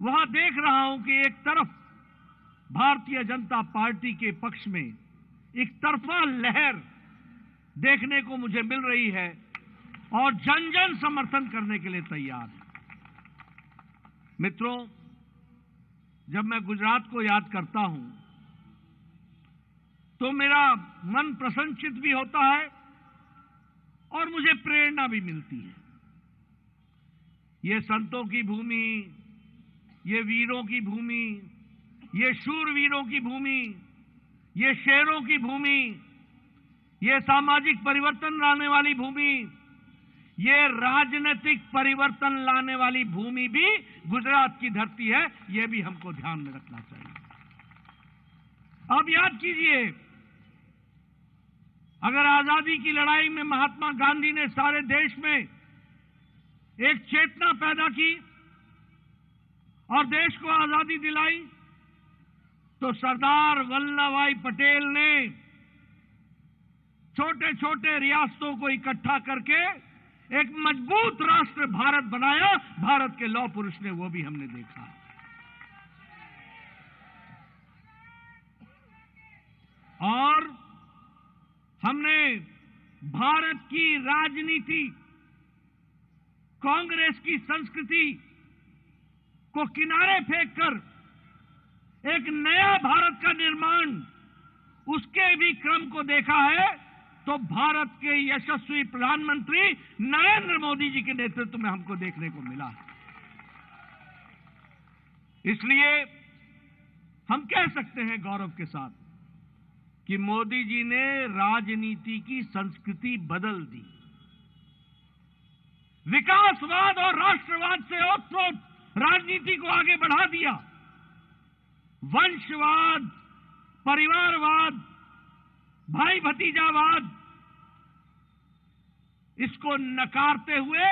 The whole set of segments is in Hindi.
वहां देख रहा हूं कि एक तरफ भारतीय जनता पार्टी के पक्ष में एक तरफा लहर देखने को मुझे मिल रही है और जन जन समर्थन करने के लिए तैयार है। मित्रों, जब मैं गुजरात को याद करता हूं तो मेरा मन प्रसन्नचित भी होता है और मुझे प्रेरणा भी मिलती है। ये संतों की भूमि, ये वीरों की भूमि, ये शूरवीरों की भूमि, ये शेरों की भूमि, ये सामाजिक परिवर्तन लाने वाली भूमि, ये राजनीतिक परिवर्तन लाने वाली भूमि भी गुजरात की धरती है। यह भी हमको ध्यान में रखना चाहिए। आप याद कीजिए, अगर आजादी की लड़ाई में महात्मा गांधी ने सारे देश में एक चेतना पैदा की और देश को आजादी दिलाई, तो सरदार वल्लभ भाई पटेल ने छोटे छोटे रियासतों को इकट्ठा करके एक मजबूत राष्ट्र भारत बनाया। भारत के लौह पुरुष ने, वो भी हमने देखा। और हमने भारत की राजनीति, कांग्रेस की संस्कृति को किनारे फेंककर एक नया भारत का निर्माण, उसके भी क्रम को देखा है। तो भारत के यशस्वी प्रधानमंत्री नरेंद्र मोदी जी के नेतृत्व में हमको देखने को मिला है। इसलिए हम कह सकते हैं गौरव के साथ कि मोदी जी ने राजनीति की संस्कृति बदल दी। विकासवाद और राष्ट्रवाद से ओतप्रोत राजनीति को आगे बढ़ा दिया। वंशवाद, परिवारवाद, भाई भतीजावाद, इसको नकारते हुए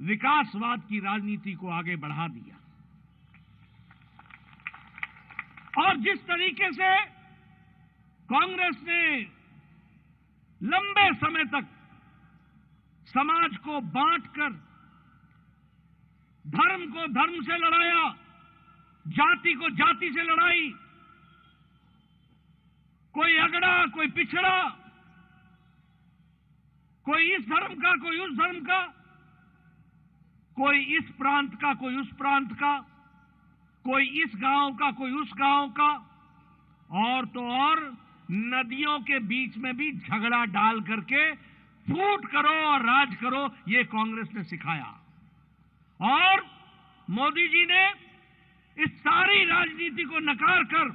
विकासवाद की राजनीति को आगे बढ़ा दिया। और जिस तरीके से कांग्रेस ने लंबे समय तक समाज को बांटकर धर्म को धर्म से लड़ाया, जाति को जाति से लड़ाई, कोई अगड़ा, कोई पिछड़ा, कोई इस धर्म का, कोई उस धर्म का, कोई इस प्रांत का, कोई उस प्रांत का, कोई इस गांव का, कोई उस गांव का, और तो और नदियों के बीच में भी झगड़ा डाल करके फूट करो और राज करो, ये कांग्रेस ने सिखाया। और मोदी जी ने इस सारी राजनीति को नकार कर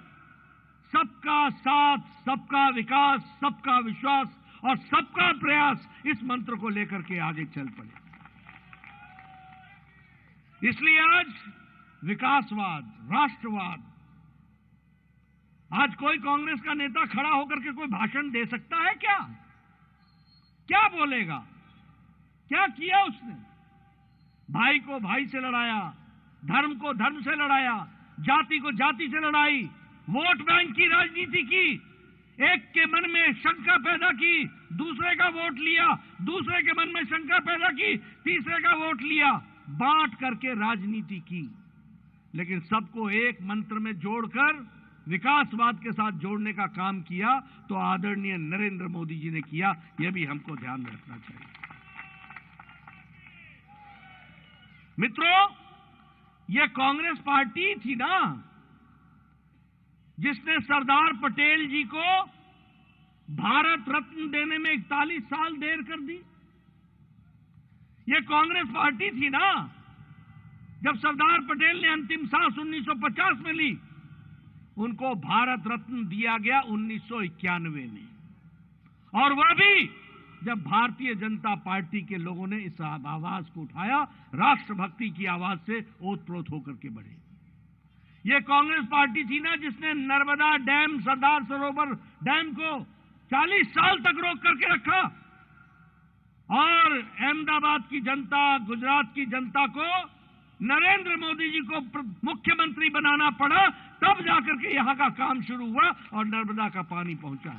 सबका साथ, सबका विकास, सबका विश्वास और सबका प्रयास, इस मंत्र को लेकर के आगे चल पड़े। इसलिए आज विकासवाद, राष्ट्रवाद, आज कोई कांग्रेस का नेता खड़ा होकर के कोई भाषण दे सकता है क्या? क्या बोलेगा? क्या किया उसने? भाई को भाई से लड़ाया, धर्म को धर्म से लड़ाया, जाति को जाति से लड़ाई, वोट बैंक की राजनीति की, एक के मन में शंका पैदा की, दूसरे का वोट लिया, दूसरे के मन में शंका पैदा की, तीसरे का वोट लिया, बांट करके राजनीति की। लेकिन सबको एक मंत्र में जोड़कर विकासवाद के साथ जोड़ने का काम किया तो आदरणीय नरेंद्र मोदी जी ने किया। यह भी हमको ध्यान में रखना चाहिए। मित्रों, यह कांग्रेस पार्टी थी ना जिसने सरदार पटेल जी को भारत रत्न देने में 41 साल देर कर दी। यह कांग्रेस पार्टी थी ना जब सरदार पटेल ने अंतिम सांस 1950 में ली, उनको भारत रत्न दिया गया 1991 में, और वह भी जब भारतीय जनता पार्टी के लोगों ने इस आवाज को उठाया, राष्ट्रभक्ति की आवाज से ओतप्रोत होकर के बढ़े। यह कांग्रेस पार्टी थी ना जिसने नर्मदा डैम, सरदार सरोवर डैम को 40 साल तक रोक करके रखा, और अहमदाबाद की जनता, गुजरात की जनता को नरेंद्र मोदी जी को मुख्यमंत्री बनाना पड़ा, तब जाकर के यहां का काम शुरू हुआ और नर्मदा का पानी पहुंचा।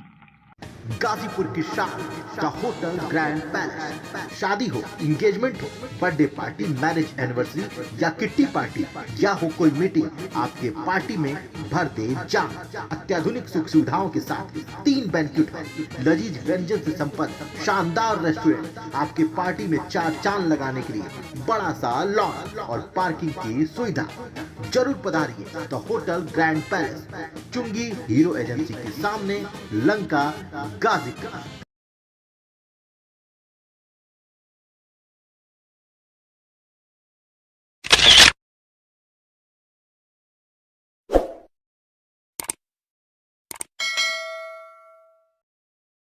गाजीपुर की शान द होटल ग्रैंड पैलेस। शादी हो, एंगेजमेंट हो, बर्थडे पार्टी, मैरिज एनिवर्सरी या किट्टी पार्टी या हो कोई मीटिंग, आपके पार्टी में भर दे जान। अत्याधुनिक सुख सुविधाओं के साथ 3 बैंक्वेट हॉल, लजीज व्यंजन से संपन्न शानदार रेस्टोरेंट, आपके पार्टी में 4 चांद लगाने के लिए बड़ा सा लॉन और पार्किंग की सुविधा। जरूर पधारिए द होटल ग्रैंड पैलेस, चुंगी हीरो एजेंसी के सामने, लंका, गाजीपुर।